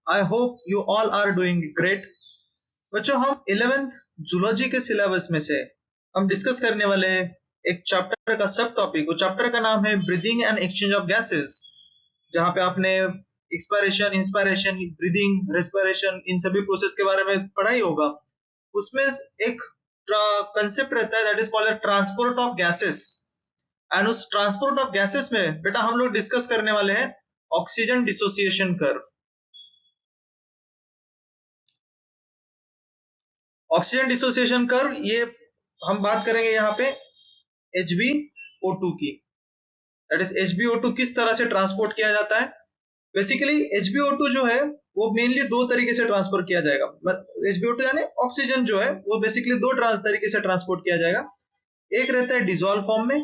I hope you all are doing great. बच्चों, हम 11th zoology के सिलेबस में से हम डिस्कस करने वाले हैं एक चैप्टर का सब टॉपिक। वो चैप्टर का नाम है breathing and exchange of gases, जहां पे आपने एक्सपायरेशन, इंस्पायरेशन, ब्रीदिंग, रेस्पिरेशन, इन सभी प्रोसेस के बारे में पढ़ा ही होगा। उसमें एक कंसेप्ट रहता है that is called transport of gases. And उस ट्रांसपोर्ट ऑफ गैसेस में बेटा हम लोग डिस्कस करने वाले हैं oxygen dissociation curve. Oxygen dissociation curve, ये हम बात करेंगे यहाँ पे HbO2 की। दैट इज HbO2 किस तरह से ट्रांसपोर्ट किया जाता है। बेसिकली HbO2 जो है वो मेनली दो तरीके से ट्रांसफर किया जाएगा। HbO2 यानी ऑक्सीजन जो है वो बेसिकली दो तरीके से ट्रांसपोर्ट किया जाएगा। एक रहता है डिसॉल्व फॉर्म में,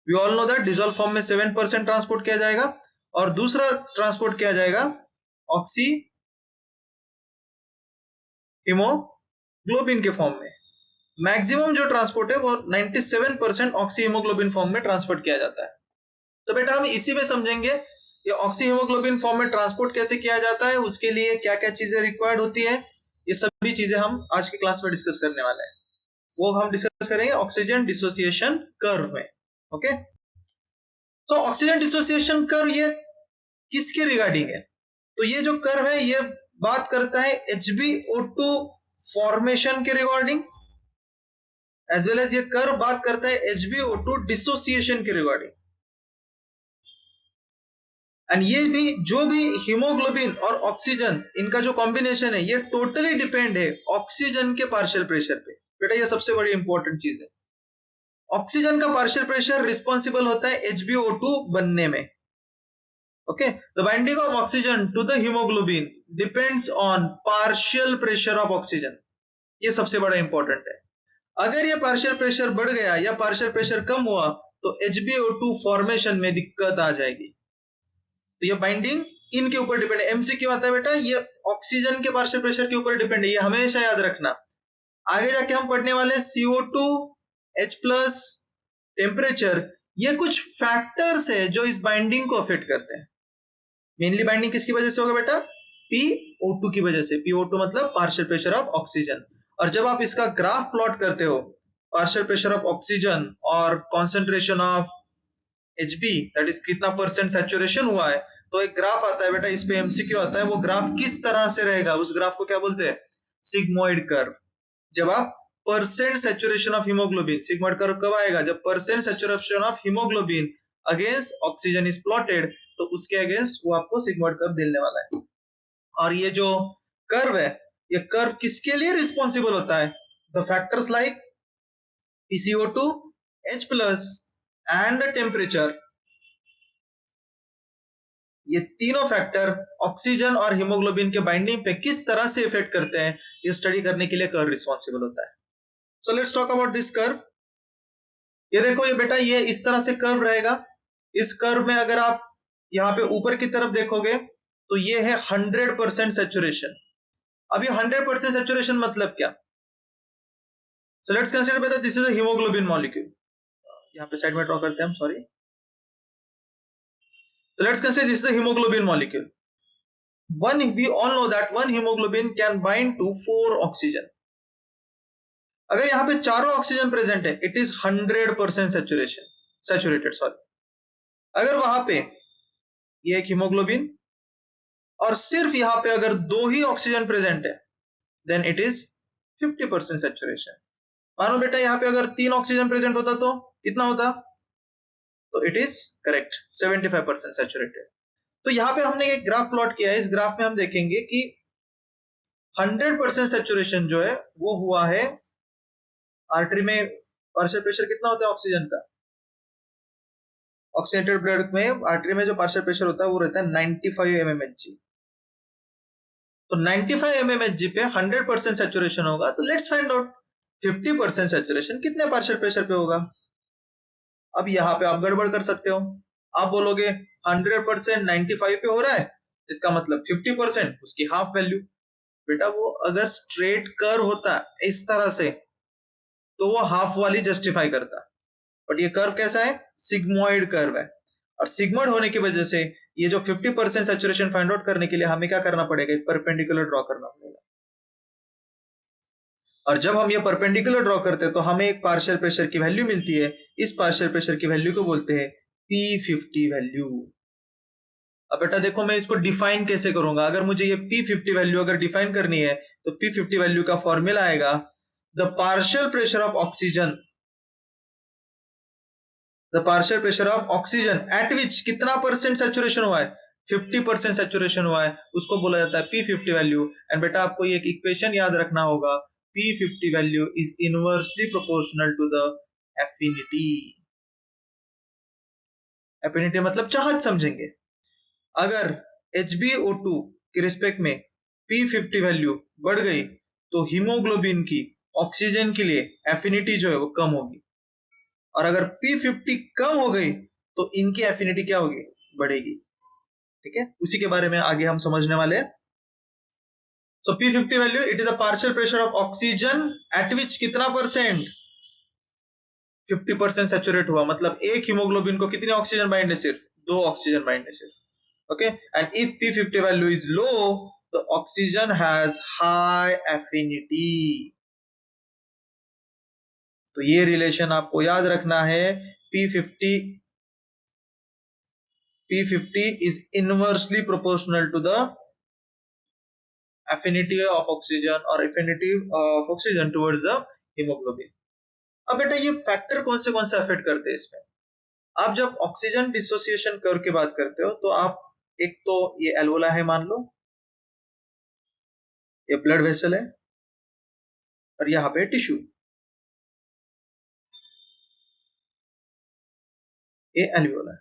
we all know that dissolve form में 7% ट्रांसपोर्ट किया जाएगा, और दूसरा ट्रांसपोर्ट किया जाएगा ऑक्सी हीमोग्लोबिन के फॉर्म में। मैक्सिमम जो ट्रांसपोर्ट है वो 97% ऑक्सी हीमोग्लोबिन फॉर्म में ट्रांसपोर्ट किया जाता है। तो बेटा हम इसी में समझेंगे ये ऑक्सी हीमोग्लोबिन फॉर्म में ट्रांसपोर्ट कैसे किया जाता है, उसके लिए क्या क्या चीजें रिक्वायर्ड होती है, ये सभी चीजें हम आज की क्लास में डिस्कस करने वाले हैं। वो हम डिस्कस करेंगे ऑक्सीजन डिसोसिएशन कर्व में। ओके, तो ऑक्सीजन डिसोसिएशन कर्व ये किसके रिगार्डिंग है? तो ये जो कर्व है ये बात करता है HbO2 फॉर्मेशन के रिगार्डिंग, एज वेल एज ये कर्व बात करता है HbO2 डिसोसिएशन के रिगार्डिंग। एंड ये भी जो भी हीमोग्लोबिन और ऑक्सीजन इनका जो कॉम्बिनेशन है ये टोटली डिपेंड है ऑक्सीजन के पार्शियल प्रेशर पे। बेटा ये सबसे बड़ी इंपॉर्टेंट चीज है। ऑक्सीजन का पार्शियल प्रेशर रिस्पॉन्सिबल होता है HbO2 बनने में। Okay, the binding of oxygen to the hemoglobin depends on partial pressure of oxygen. ये सबसे बड़ा इंपॉर्टेंट है। अगर ये पार्शियल प्रेशर बढ़ गया या पार्शियल प्रेशर कम हुआ तो HbO2 फॉर्मेशन में दिक्कत आ जाएगी। तो ये बाइंडिंग इनके ऊपर डिपेंड है। MCQ आता है बेटा, ये ऑक्सीजन के पार्शियल प्रेशर के ऊपर डिपेंड है, ये हमेशा याद रखना। आगे जाके हम पढ़ने वाले CO2, H+, टेम्परेचर, ये कुछ फैक्टर्स है जो इस बाइंडिंग को अफेक्ट करते हैं। मेनली बाइंडिंग किसकी वजह से होगा बेटा? PO2 की वजह से। PO2 मतलब पार्शियल प्रेशर ऑफ ऑक्सीजन। और जब आप इसका ग्राफ प्लॉट करते हो, पार्शियल प्रेशर ऑफ ऑक्सीजन और concentration of Hb, that is कितना परसेंट सैचुरेशन हुआ है, तो एक ग्राफ आता है बेटा, इस पे MCQ आता है। वो ग्राफ किस तरह से रहेगा, उस ग्राफ को क्या बोलते हैं? Sigmoid curve. जब आप percent saturation of haemoglobin, sigmoid curve कब आएगा? जब percent saturation of haemoglobin against oxygen is plotted, तो उसके अगेंस्ट वो आपको सिग्मोइड कर्व देने वाला है। और ये जो कर्व है, ये कर्व किसके लिए रिस्पॉन्सिबल होता है? The factors like PCO2, H+ and the temperature. ये तीनों फैक्टर ऑक्सीजन और हीमोग्लोबिन के बाइंडिंग पे किस तरह से इफेक्ट करते हैं, ये स्टडी करने के लिए कर्व रिस्पॉन्सिबल होता है। So let's talk about this curve. ये देखो, ये बेटा ये इस तरह से कर्व रहेगा। इस कर्व में अगर आप यहाँ पे ऊपर की तरफ देखोगे तो ये है 100% सैचुरेशन। अब ये 100% सैचुरेशन मतलब क्या? सो लेट्स कंसीडर बेटा this is a haemoglobin molecule. यहाँ पे साइड में ड्रॉ करते हैं हम, sorry. So let's consider this is a hemoglobin molecule. We all know that one hemoglobin can bind to 4 oxygen. अगर यहाँ पे चारों ऑक्सीजन प्रेजेंट है, इट इज 100% सैचुरेटेड, सॉरी। अगर वहां पे ये एक हीमोग्लोबिन और सिर्फ यहाँ पे अगर 2 ही ऑक्सीजन प्रेजेंट है, देन इट इज 50% सैचुरेशन। मानो बेटा यहाँ पे अगर 3 ऑक्सीजन प्रेजेंट होता तो कितना होता? तो इट इज करेक्ट 75% सैचुरेटेड। तो यहाँ पे हमने एक ग्राफ प्लॉट किया है। इस ग्राफ में हम देखेंगे कि 100% सैचुरेशन जो है वो हुआ है आर्टरी में। पार्शियल प्रेशर कितना होता है ऑक्सीजन का? ऑक्सीजनेटेड ब्लड में आर्टरी में जो पार्शियल प्रेशर होता है वो रहता है 95 mmHg। तो 95 mmHg पे 100% सैचुरेशन होगा, तो लेट्स फाइंड आउट 50% सैचुरेशन कितने पार्शियल प्रेशर पे होगा। अब यहाँ पे आप गड़बड़ कर सकते हो। आप बोलोगे 100% 95 पे हो रहा है, इसका मतलब 50% उसकी हाफ वैल्यू। बेटा वो अगर स्ट्रेट कर्व होता इस तरह से तो वो हाफ वाली जस्टिफाई करता, बट ये कर्व कैसा है? सिग्मोइड कर्व है। और सिग्मोइड होने की वजह से ये जो 50% सैचुरेशन फाइंड आउट करने के लिए हमें क्या करना पड़ेगा, एक परपेंडिकुलर ड्रॉ करना पड़ेगा। और जब हम ये परपेंडिकुलर ड्रॉ करते हैं तो हमें एक पार्शियल प्रेशर की वैल्यू मिलती है। इस पार्शियल प्रेशर की वैल्यू को बोलते हैं P50 वैल्यू। अब बेटा देखो मैं इसको डिफाइन कैसे करूंगा। अगर मुझे ये P50 वैल्यू अगर डिफाइन करनी है तो P50 वैल्यू का फॉर्मूला आएगा the partial pressure of oxygen, the partial pressure of oxygen eight विच कितना परसेंट सैचुरेशन हुआ है, 50% सैचुरेशन हुआ है, उसको बोला जाता है P50 वैल्यू। एंड बेटा आपको ये एक इक्वेशन याद रखना होगा, P50 value is inversely proportional to the affinity. Affinity मतलब चाहत समझेंगे। अगर HbO2 के रिस्पेक्ट में P50 वैल्यू बढ़ गई तो हीमोग्लोबिन की ऑक्सीजन के लिए एफिनिटी जो है वो कम होगी, और अगर P50 कम हो गई तो इनकी एफिनिटी क्या होगी, बढ़ेगी। ठीक है, उसी के बारे में आगे हम समझने वाले हैं। सो P50 value it is a partial pressure of oxygen eight विच कितना परसेंट, 50% सैचुरेट हुआ, मतलब एक हीमोग्लोबिन को कितनी ऑक्सीजन बाइंड है, सिर्फ 2 ऑक्सीजन बाइंड है सिर्फ। Okay, and if P50 value is low, the oxygen has high affinity. तो ये रिलेशन आपको याद रखना है, P50 is inversely proportional to the affinity of oxygen or affinity of oxygen towards the hemoglobin. अब बेटा ये फैक्टर कौन से अफेक्ट करते हैं इसमें। आप जब ऑक्सीजन डिसोसिएशन कर्व की बात करते हो तो आप एक तो ये एल्वोला है मान लो, ये ब्लड वेसल है, और यहाँ पे टिश्यू, ये एल्वोला है।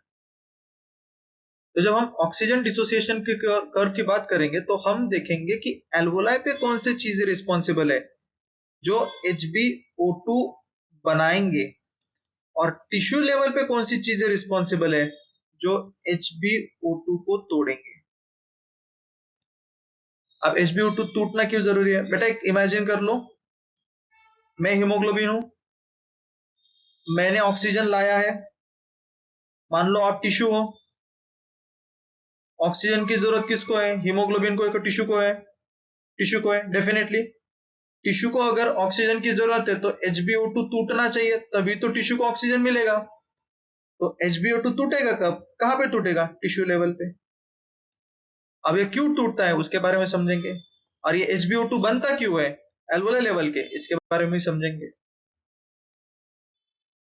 तो जब हम ऑक्सीजन डिसोसिएशन के कर्व की बात करेंगे तो हम देखेंगे कि एल्वोलाई पे कौन सी चीजें रिस्पॉन्सिबल है जो HbO2 बनाएंगे, और टिश्यू लेवल पे कौन सी चीजें रिस्पॉन्सिबल है जो HbO2 को तोड़ेंगे। अब HbO2 टूटना क्यों जरूरी है बेटा, एक इमेजिन कर लो, मैं हीमोग्लोबिन हूं, मैंने ऑक्सीजन लाया है, मान लो आप टिश्यू हो, ऑक्सीजन की जरूरत किसको है, हीमोग्लोबिन को है, टिश्यू को है, टिश्यू को है डेफिनेटली। टिश्यू को अगर ऑक्सीजन की जरूरत है तो HbO2 टूटना चाहिए, तभी तो टिश्यू को ऑक्सीजन मिलेगा। तो HbO2 टूटेगा कब, कहां पे टूटेगा, टिश्यू लेवल पे। अब ये क्यों टूटता है उसके बारे में समझेंगे, और ये HbO2 बनता क्यों है एल्वोलर लेवल के, इसके बारे में समझेंगे।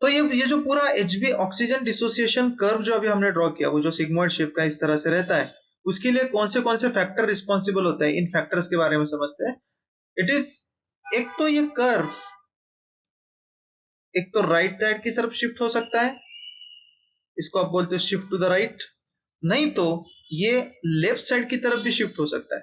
तो ये जो पूरा HB ऑक्सीजन डिसोसिएशन कर्व जो अभी हमने ड्रॉ किया, वो जो सिग्मोइड शेप का इस तरह से रहता है, उसके लिए कौन से फैक्टर रिस्पॉन्सिबल होते हैं, इन फैक्टर्स के बारे में समझते हैं। इट इज, एक तो ये कर्व एक तो राइट साइड की तरफ शिफ्ट हो सकता है, इसको आप बोलते हो शिफ्ट टू द राइट, नहीं तो ये लेफ्ट साइड की तरफ भी शिफ्ट हो सकता है,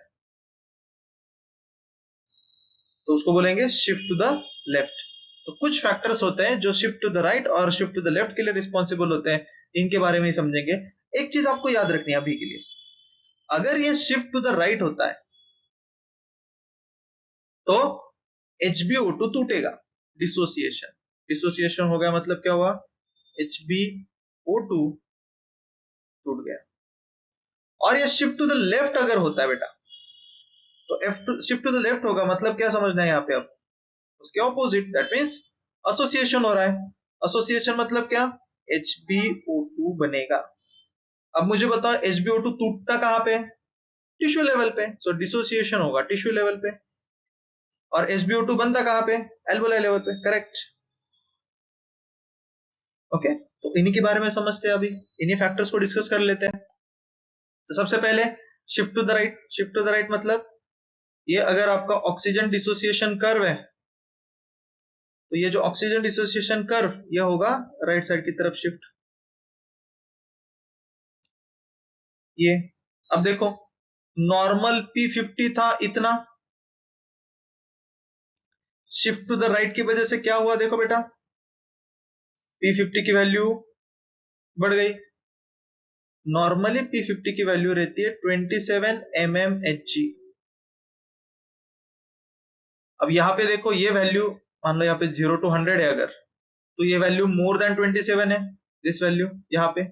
तो उसको बोलेंगे शिफ्ट टू द लेफ्ट। तो कुछ फैक्टर्स होते हैं जो शिफ्ट टू द राइट और शिफ्ट टू द लेफ्ट के लिए रिस्पॉन्सिबल होते हैं, इनके बारे में ही समझेंगे। एक चीज आपको याद रखनी है अभी के लिए, अगर ये शिफ्ट टू द राइट होता है तो HbO2 टूटेगा, डिसोसिएशन हो गया, मतलब क्या हुआ, HbO2 टूट गया। और ये शिफ्ट टू द लेफ्ट अगर होता है बेटा, तो शिफ्ट टू द लेफ्ट होगा, मतलब क्या समझना है यहाँ पे, अब उसके ऑपोजिट, दैट मींस एसोसिएशन हो रहा है। एसोसिएशन मतलब क्या, HbO2 बनेगा। अब मुझे बताओ HbO2 टूटता कहां पे, टिश्यू लेवल पे, सो डिसोसिएशन होगा टिश्यू लेवल पे। और HbO2 बनता कहां पे, एल्वोलाई लेवल पे, करेक्ट। ओके, तो इन्हीं के बारे में समझते हैं, अभी इन्हीं फैक्टर्स को डिस्कस कर लेते हैं। तो सबसे पहले shift to the right, shift to the right मतलब ये अगर आपका ऑक्सीजन डिसोसिएशन कर्व है तो ये जो ऑक्सीजन डिसोसिएशन कर्व ये होगा राइट साइड की तरफ शिफ्ट। ये अब देखो नॉर्मल P50 था इतना, शिफ्ट टू द राइट की वजह से क्या हुआ, देखो बेटा P50 की वैल्यू बढ़ गई। नॉर्मली P50 की वैल्यू रहती है 27 mmHg। अब यहां पे देखो ये वैल्यू मान लो यहाँ पे 0 to 100 है, अगर तो ये वैल्यू मोर देन 27 है, दिस वैल्यू यहाँ पे,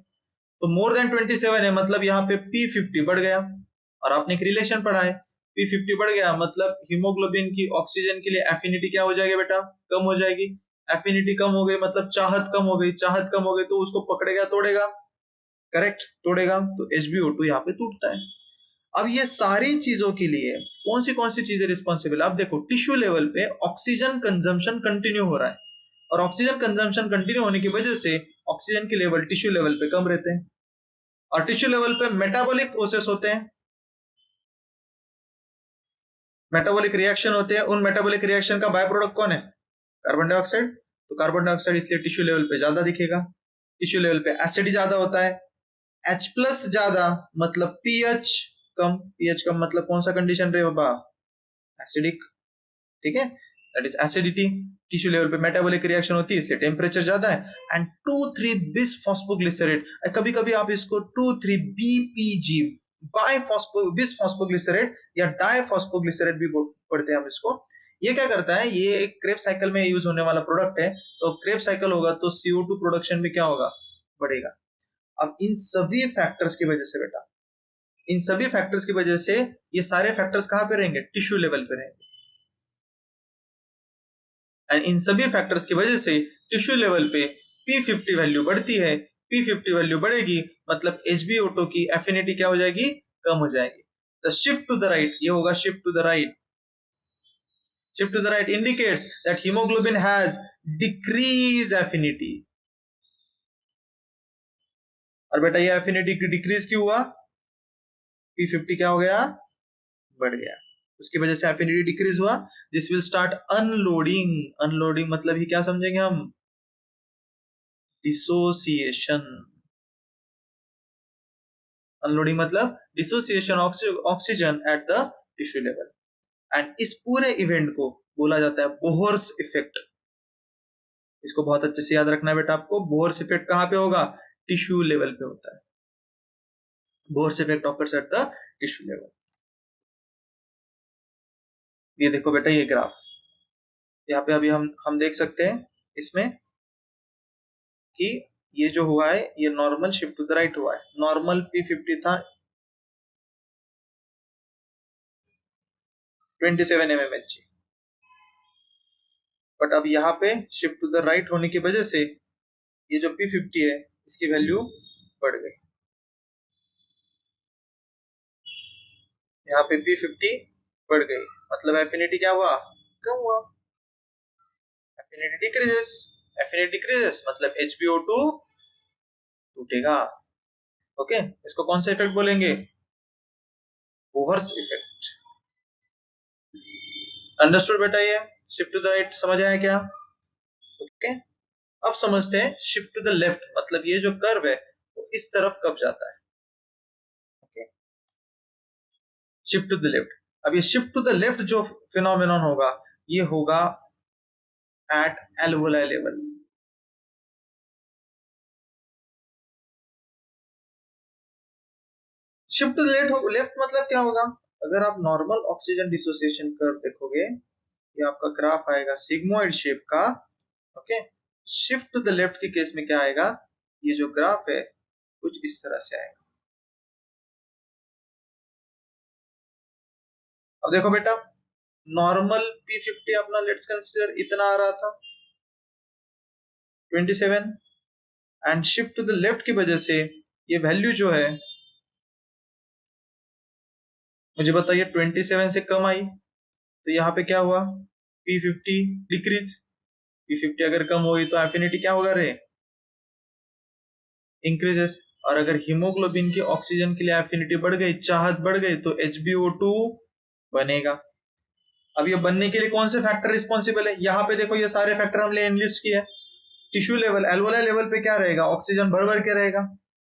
तो मोर देन 27 है मतलब यहाँ पे P50 बढ़ गया, और आपने एक रिलेशन पढ़ा है, P50 बढ़ गया मतलब हीमोग्लोबिन की ऑक्सीजन के लिए एफिनिटी क्या हो जाएगी बेटा, कम हो जाएगी। एफिनिटी कम हो गई मतलब चाहत कम हो गई, चाहत कम हो गई तो उसको पकड़ेगा तोड़ेगा, करेक्ट, तोड़ेगा, तो HbO2 यहाँ पे टूटता है। अब ये सारी चीजों के लिए कौन सी चीजें रिस्पॉन्सिबल है? अब देखो टिश्यू लेवल पे ऑक्सीजन कंजम्पशन कंटिन्यू हो रहा है, और ऑक्सीजन कंजम्पशन कंटिन्यू होने की वजह से ऑक्सीजन के लेवल टिश्यू लेवल पे कम रहते हैं, और टिश्यू लेवल पे मेटाबॉलिक प्रोसेस होते हैं, मेटाबॉलिक रिएक्शन होते हैं। उन मेटाबॉलिक रिएक्शन का बाय प्रोडक्ट कौन है? Carbon dioxide. तो कार्बन डाइऑक्साइड इसलिए टिश्यू लेवल पे ज्यादा दिखेगा। टिश्यू लेवल पे एसिड ज्यादा होता है, H प्लस ज्यादा मतलब पीएच कम, पीएच कम मतलब कौन सा कंडीशन रहे बाबा, एसिडिक, ठीक है, that is acidity. Tissue level पे मेटाबॉलिक रिएक्शन होती है इसलिए टेम्परेचर ज्यादा है। एंड 2,3 बिस फॉस्फोग्लिसरेट, कभी कभी आप इसको 2,3 बीपीजी बाय बिस फॉस्फोग्लिसरेट या डाई फॉस्फोग्लिसरेट भी पढ़ते हैं हम इसको। ये क्या करता है, ये एक क्रेब साइकिल में यूज होने वाला प्रोडक्ट है, तो क्रेब साइकिल होगा तो CO2 प्रोडक्शन भी क्या होगा, बढ़ेगा। अब इन सभी फैक्टर्स की वजह से बेटा, इन सभी फैक्टर्स की वजह से ये सारे फैक्टर्स कहां पे रहेंगे, टिश्यू लेवल पे रहेंगे, एंड इन सभी फैक्टर्स की वजह से टिश्यू लेवल पे P50 वैल्यू बढ़ती है। P50 वैल्यू बढ़ेगी मतलब HbO2 की एफिनिटी क्या हो जाएगी, कम हो जाएगी। The shift to the right, ये होगा shift to the right, shift to the right indicates that haemoglobin has decrease affinity. और बेटा ये एफिनिटी डिक्रीज क्यों हुआ, P50 क्या हो गया, बढ़ गया, उसकी वजह से एफिनिटी डिक्रीज हुआ। This will start unloading, unloading मतलब ही क्या समझेंगे हम, डिसोसिएशन। अनलोडिंग मतलब dissociation oxygen at the tissue level, and इस पूरे इवेंट को बोला जाता है बोहर्स इफेक्ट। इसको बहुत अच्छे से याद रखना है बेटा आपको, बोहर्स इफेक्ट कहां पे होगा, टिश्यू लेवल पे होता है। Bohr's effect occurs at the tissue level. ये देखो बेटा ये ग्राफ, यहाँ पे अभी हम देख सकते हैं इसमें कि ये जो हुआ है ये normal shift to the right हुआ है। नॉर्मल P50 था 27 mmHg, बट अब यहाँ पे शिफ्ट टू द राइट होने की वजह से ये जो P50 है इसकी वैल्यू बढ़ गई। यहाँ पे P50 बढ़ गई मतलब एफिनिटी क्या हुआ, कम हुआ, एफिनिटी डिक्रीजेस, एफिनिटी डिक्रीजेस मतलब HbO2 टूटेगा। ओके, इसको कौन सा इफेक्ट बोलेंगे, बोहर्स इफेक्ट। अंडरस्टूड बेटा, ये शिफ्ट टू द राइट समझ आया क्या? ओके, अब समझते हैं शिफ्ट टू द लेफ्ट मतलब ये जो कर्व है वो इस तरफ कब जाता है। Okay, shift to the left. अब ये शिफ्ट टू द लेफ्ट जो फिनोमेनन होगा ये होगा at alveoli level. Shift to the left मतलब क्या होगा, अगर आप नॉर्मल ऑक्सीजन डिसोसिएशन कर्व देखोगे, ये आपका ग्राफ आएगा सिग्मोइड शेप का। Okay, shift to the left के केस में क्या आएगा, ये जो ग्राफ है कुछ इस तरह से आएगा। अब देखो बेटा, नॉर्मल P50 अपना लेट्स कंसीडर इतना आ रहा था 27, and shift to the left की वजह से ये वैल्यू जो है मुझे बताइए 27 से कम आई, तो यहाँ पे क्या हुआ, P50 डिक्रीज। P50 अगर कम हुई तो एफिनिटी क्या होगा रे, इंक्रीजेस। और अगर हीमोग्लोबिन की ऑक्सीजन के लिए एफिनिटी बढ़ गई, चाहत बढ़ गई, तो HbO2 बनेगा। अब ये बनने के लिए कौन से फैक्टर रिस्पॉन्सिबल है, यहाँ पे देखो ये सारे फैक्टर हमने एनलिस्ट किए। टिश्यू लेवल एल्वोलाई लेवल पे क्या रहेगा, ऑक्सीजन भर भर के रहेगा,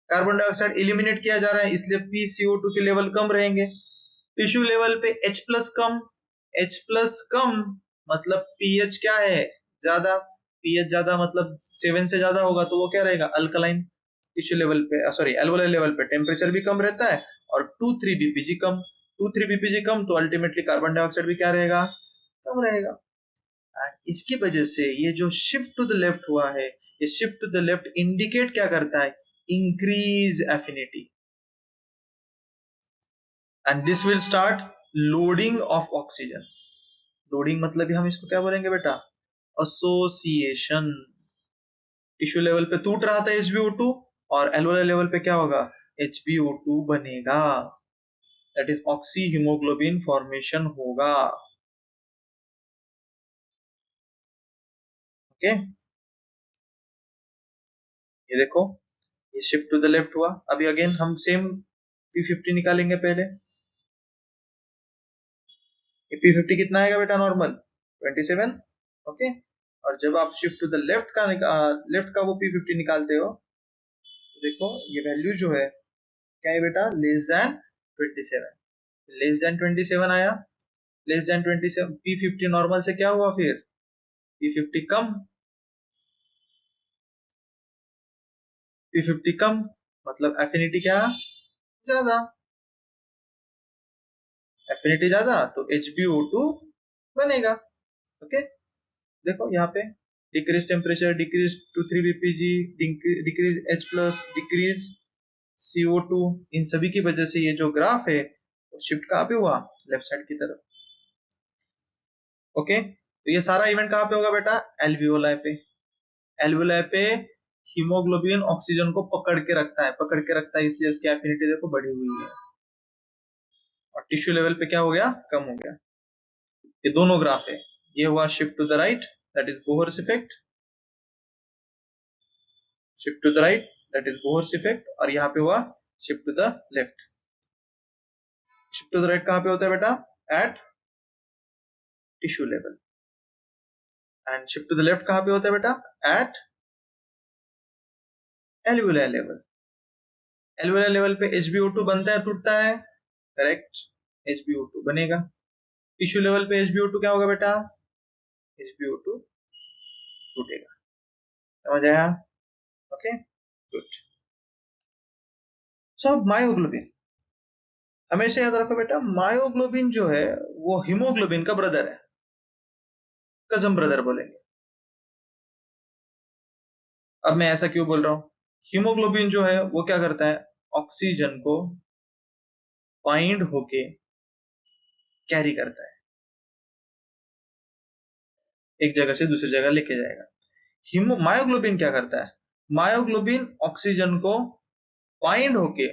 कार्बन डाइऑक्साइड एलिमिनेट किया जा रहा है इसलिए PCO2 के लेवल कम रहेंगे। टिश्यू लेवल पे H प्लस कम, H प्लस कम मतलब पीएच क्या है, ज्यादा, पीएच ज्यादा मतलब 7 से ज्यादा होगा तो वो क्या रहेगा, अल्कलाइन। टिश्यू लेवल पे सॉरी एल्वोलाई लेवल पे टेम्परेचर भी कम रहता है, और 2,3 बीपीजी कम, 2,3 बीपीजी कम तो अल्टीमेटली कार्बन डाइऑक्साइड भी क्या रहेगा, कम रहेगा। इसकी वजह से ये जो शिफ्ट टू द लेफ्ट हुआ है, ये shift to the left indicate क्या करता है, increase affinity, and this will start loading of oxygen. Loading मतलब हम इसको क्या बोलेंगे बेटा? एसोसिएशन। टिश्यू लेवल पे टूट रहा था HbO2 और एल्वोलर लेवल पे क्या होगा? HbO2 बनेगा, that is oxy haemoglobin formation होगा। ओके, ये देखो, ये शिफ्ट टू द लेफ्ट हुआ। अभी अगेन हम सेम P50 निकालेंगे पहले। P50 कितना आएगा बेटा नॉर्मल? 27। ओके, और जब आप शिफ्ट टू द लेफ्ट का वो P50 निकालते हो तो देखो ये वैल्यू जो है क्या है बेटा? Less than 27। लेस देन 27 आया, लेस देन 27। P50 नॉर्मल से क्या हुआ फिर? P50 कम, P50 कम मतलब एफिनिटी क्या? ज्यादा। एफिनिटी ज्यादा तो HbO2 बनेगा। ओके, देखो यहाँ पे decrease temperature, decrease to 3 bpg, decrease H+, decrease CO2, इन सभी की वजह से ये जो ग्राफ है शिफ्ट कहाँ पे हुआ? लेफ्ट साइड की तरफ। ओके, तो ये सारा इवेंट कहाँ पे होगा बेटा? एल्वियोलाई पे। एल्वियोलाई पे हीमोग्लोबिन ऑक्सीजन को पकड़ के रखता है, इसलिए इसकी एफिनिटी देखो बढ़ी हुई है, और टिश्यू लेवल पे क्या हो गया? कम हो गया। ये दोनों ग्राफ है, ये हुआ shift to the right, that is Bohr's effect, shift to the right that is Bohr's effect, और यहाँ पे हुआ shift to the left. Shift to the right कहाँ पे होता है बेटा? At tissue level. And shift to the left कहाँ पे होता है बेटा? At alveoli level. Alveoli level पे HbO2 बनता है, टूटता है? करेक्ट, HbO2 बनेगा। टिश्यू लेवल पे HbO2 क्या होगा बेटा? HbO2 टूटेगा। समझ आया? Okay, good. सो मायोग्लोबिन, हमेशा याद रखो बेटा, मायोग्लोबिन जो है वो हीमोग्लोबिन का ब्रदर है, कजन ब्रदर बोलेंगे। अब मैं ऐसा क्यों बोल रहा हूं? हीमोग्लोबिन जो है वो क्या करता है? ऑक्सीजन को बाइंड होके कैरी करता है, एक जगह से दूसरी जगह लेके जाएगा। मायोग्लोबिन क्या करता है? मायोग्लोबिन ऑक्सीजन को बाइंड होके,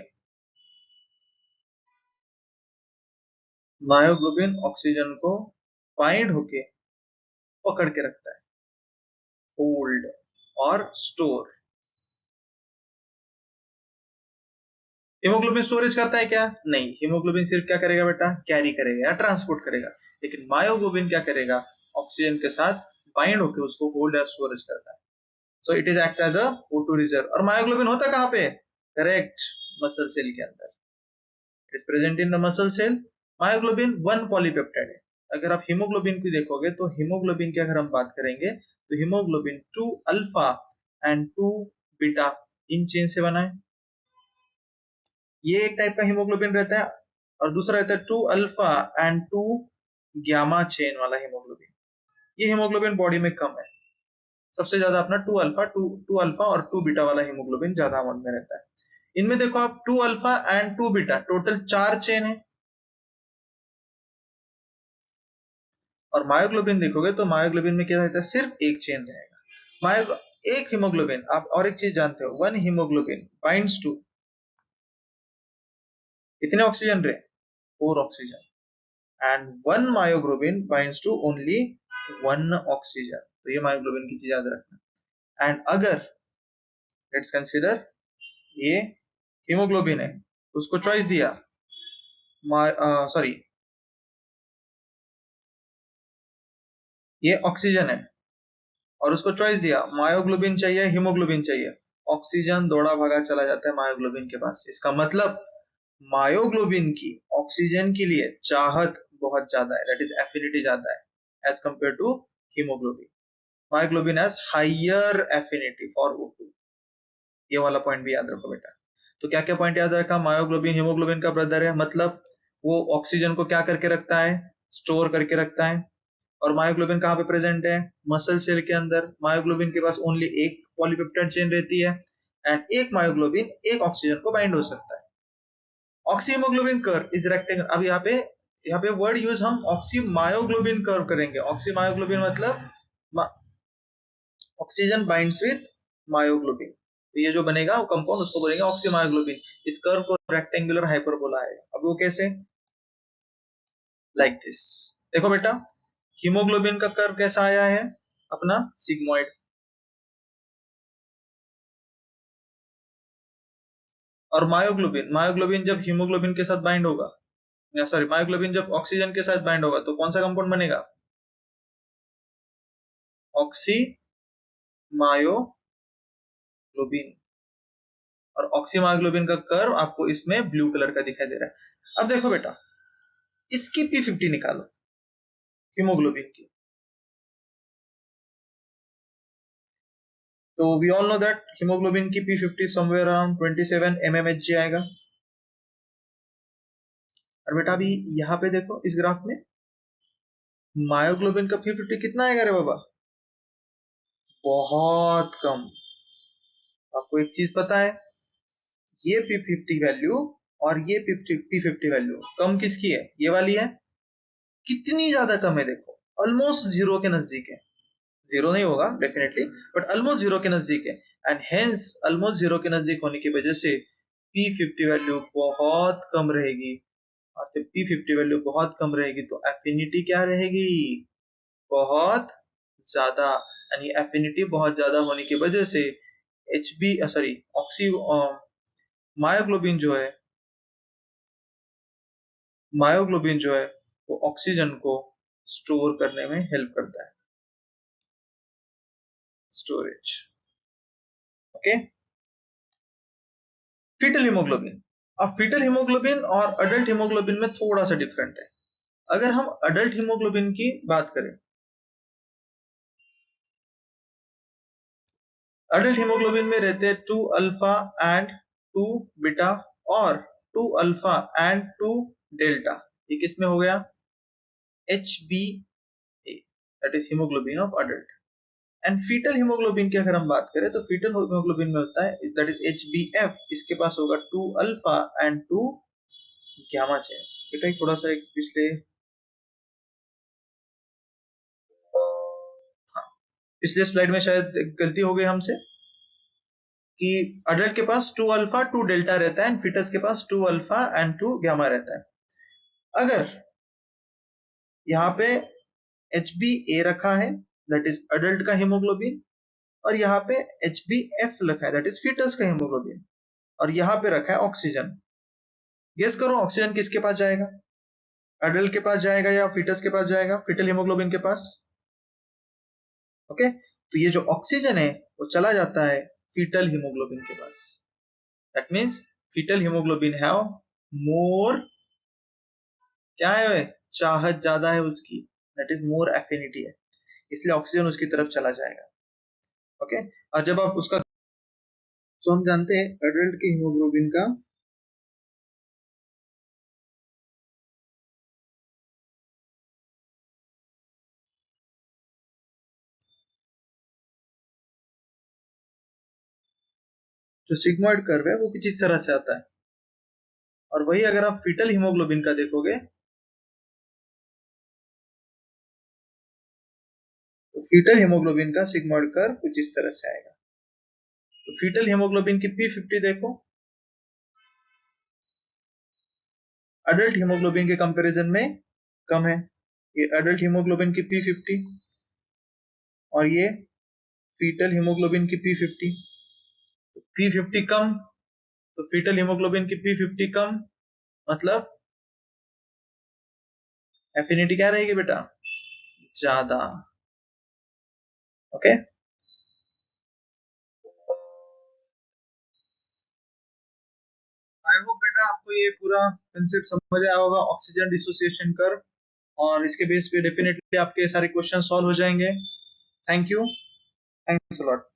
मायोग्लोबिन ऑक्सीजन को बाइंड होके पकड़ के रखता है, होल्ड और स्टोर। हीमोग्लोबिन स्टोरेज करता है क्या? नहीं, हीमोग्लोबिन सिर्फ क्या करेगा बेटा? कैरी करेगा या ट्रांसपोर्ट करेगा। लेकिन मायोग्लोबिन क्या करेगा? ऑक्सीजन के साथ बाइंड होकर उसको होल्ड या स्टोरेज करता है। So it is act as a O2 reserve. और मायोग्लोबिन होता कहां पे? करेक्ट, मसल सेल के अंदर। It is present in the muscle cell. Myoglobin 1 polypeptide है। अगर आप हीमोग्लोबिन की देखोगे तो हीमोग्लोबिन की अगर हम बात करेंगे तो haemoglobin 2 alpha and 2 beta in chain से बना है। ये एक टाइप का हीमोग्लोबिन रहता है, और दूसरा रहता है 2 अल्फा एंड 2 ग्यामा चेन वाला हीमोग्लोबिन। ये हीमोग्लोबिन बॉडी में कम है, सबसे ज्यादा अपना 2 अल्फा और 2 बीटा वाला हीमोग्लोबिन ज्यादा अमाउंट में रहता है। इनमें देखो आप 2 alpha and 2 beta total 4 chain है, और मायोग्लोबिन देखोगे तो मायोग्लोबिन में क्या रहता है? सिर्फ एक चेन रहेगा। एक हीमोग्लोबिन, आप और एक चीज जानते हो, 1 हीमोग्लोबिन बाइंड्स टू कितने ऑक्सीजन रहे? 4 oxygen, and 1 myoglobin binds to only 1 oxygen। तो ये मायोग्लोबिन की चीज याद रखना। एंड अगर लेट्स कंसीडर ये हीमोग्लोबिन है तो उसको चॉइस दिया, सॉरी ये ऑक्सीजन है और उसको चॉइस दिया मायोग्लोबिन चाहिए हीमोग्लोबिन चाहिए, ऑक्सीजन दौड़ा भागा चला जाता है मायोग्लोबिन के पास। इसका मतलब मायोग्लोबिन की ऑक्सीजन के लिए चाहत बहुत ज्यादा है, दैट इज एफिनिटी ज्यादा है as compare to haemoglobin. Myoglobin has higher affinity for O2। ये वाला पॉइंट भी याद रखो बेटा। तो क्या क्या पॉइंट याद रखा? मायोग्लोबिन हीमोग्लोबिन का ब्रदर है, मतलब वो ऑक्सीजन को क्या करके रखता है? स्टोर करके रखता है। और मायोग्लोबिन कहाँ पे प्रेजेंट है? मसल सेल के अंदर। मायोग्लोबिन के पास ओनली एक पॉलीपेप्टाइड चेन रहती है, एंड एक मायोग्लोबिन एक ऑक्सीजन को बाइंड हो सकता है। Oxy haemoglobin curve is rectangle. अब यहाँ पे वर्ड यूज हम ऑक्सी मायोग्लोबिन कर्व करेंगे। ऑक्सी मायोग्लोबिन मतलब ऑक्सीजन बाइंड्स विद मायोग्लोबिन, तो ये जो बनेगा वो कंपाउंड उसको बोलेंगे ऑक्सी मायोग्लोबिन। इस कर्व को रेक्टेंगुलर हाइपरबोला है। अब वो कैसे? Like this. देखो बेटा, हीमोग्लोबिन का कर्व कैसा आया है अपना सिग्मोइड, और मायोग्लोबिन जब हीमोग्लोबिन के साथ बाइंड होगा, या सॉरी मायोग्लोबिन जब ऑक्सीजन के साथ बाइंड होगा तो कौन सा कंपाउंड बनेगा? Oxy myoglobin. और ऑक्सी मायोग्लोबिन का कर्व आपको इसमें ब्लू कलर का दिखाई दे रहा है। अब देखो बेटा, इसकी P50 निकालो हीमोग्लोबिन की। तो we all know that haemoglobin की P50 समवेयर अराउंड 27 mmHg आएगा। और बेटा अभी यहाँ पे देखो इस ग्राफ में मायोग्लोबिन का P50 कितना आएगा रे बाबा? बहुत कम। आपको एक चीज पता है, ये P50 वैल्यू और ये P50 वैल्यू कम किसकी है? ये वाली है। कितनी ज्यादा कम है देखो, ऑलमोस्ट जीरो के नजदीक है। जीरो नहीं होगा डेफिनेटली, बट ऑलमोस्ट जीरो के नजदीक है। एंड हेंस ऑलमोस्ट जीरो के नजदीक होने की वजह से P50 वैल्यू बहुत कम रहेगी। और जब P50 वैल्यू बहुत कम रहेगी तो एफिनिटी क्या रहेगी? बहुत ज्यादा। यानी एफिनिटी बहुत ज्यादा होने की वजह से ऑक्सी मायोग्लोबिन जो है वो ऑक्सीजन को स्टोर करने में हेल्प करता है। स्टोरेज। ओके। Foetal haemoglobin. अब फीटल हीमोग्लोबिन और अडल्ट हीमोग्लोबिन में थोड़ा सा डिफरेंट है। अगर हम अडल्ट हीमोग्लोबिन की बात करें, अडल्ट हीमोग्लोबिन में रहते हैं 2 अल्फा एंड 2 बीटा और 2 अल्फा एंड 2 डेल्टा। ये किसमें हो गया? HbA, that is haemoglobin of adult. And foetal haemoglobin की अगर हम बात करें तो फीटल हीमोग्लोबिन में होता है दैट इज HbF। इसके पास होगा 2 अल्फा एंड 2 गामा चेन्स। बेटा थोड़ा सा एक पिछले, हाँ, पिछले स्लाइड में शायद गलती हो गई हमसे कि अडल्ट के पास 2 अल्फा 2 डेल्टा रहता है एंड फीटस के पास 2 अल्फा एंड 2 गामा रहता है। अगर यहाँ पे HbA रखा है दैट इज अडल्ट का हीमोग्लोबिन, और यहाँ पे HbF रखा है दैट इज फीटस का हीमोग्लोबिन, और यहाँ पे रखा है ऑक्सीजन। गेस करो ऑक्सीजन किसके पास जाएगा? अडल्ट के पास जाएगा या फीटस के पास जाएगा? फीटल हीमोग्लोबिन के पास। ओके, तो ये जो ऑक्सीजन है वो चला जाता है फीटल हीमोग्लोबिन के पास। That means fetal haemoglobin have more, क्या है, चाहत ज्यादा है उसकी, दैट इज मोर एफिनिटी है, इसलिए ऑक्सीजन उसकी तरफ चला जाएगा। ओके, और जब आप उसका, तो हम जानते हैं एडल्ट के हीमोग्लोबिन का जो सिग्मोइड कर्व है वो कुछ इस तरह से आता है। और वही अगर आप फीटल हीमोग्लोबिन का देखोगे तो फीटल हीमोग्लोबिन का सिग्मोइड कर्व कुछ इस तरह से आएगा। तो फीटल हीमोग्लोबिन की P50 देखो, अडल्ट हीमोग्लोबिन के कंपैरिजन में कम है। ये अडल्ट हीमोग्लोबिन की P50 और ये फीटल हीमोग्लोबिन की P50। तो P50 कम, तो फीटल हीमोग्लोबिन की P50 कम, मतलब एफिनिटी क्या रहेगी बेटा? ज्यादा। ओके, आई होप बेटा आपको ये पूरा कंसेप्ट समझ आया होगा ऑक्सीजन डिसोसिएशन कर्व, और इसके बेस पे डेफिनेटली आपके सारे क्वेश्चन सॉल्व हो जाएंगे। Thank you, thanks a lot.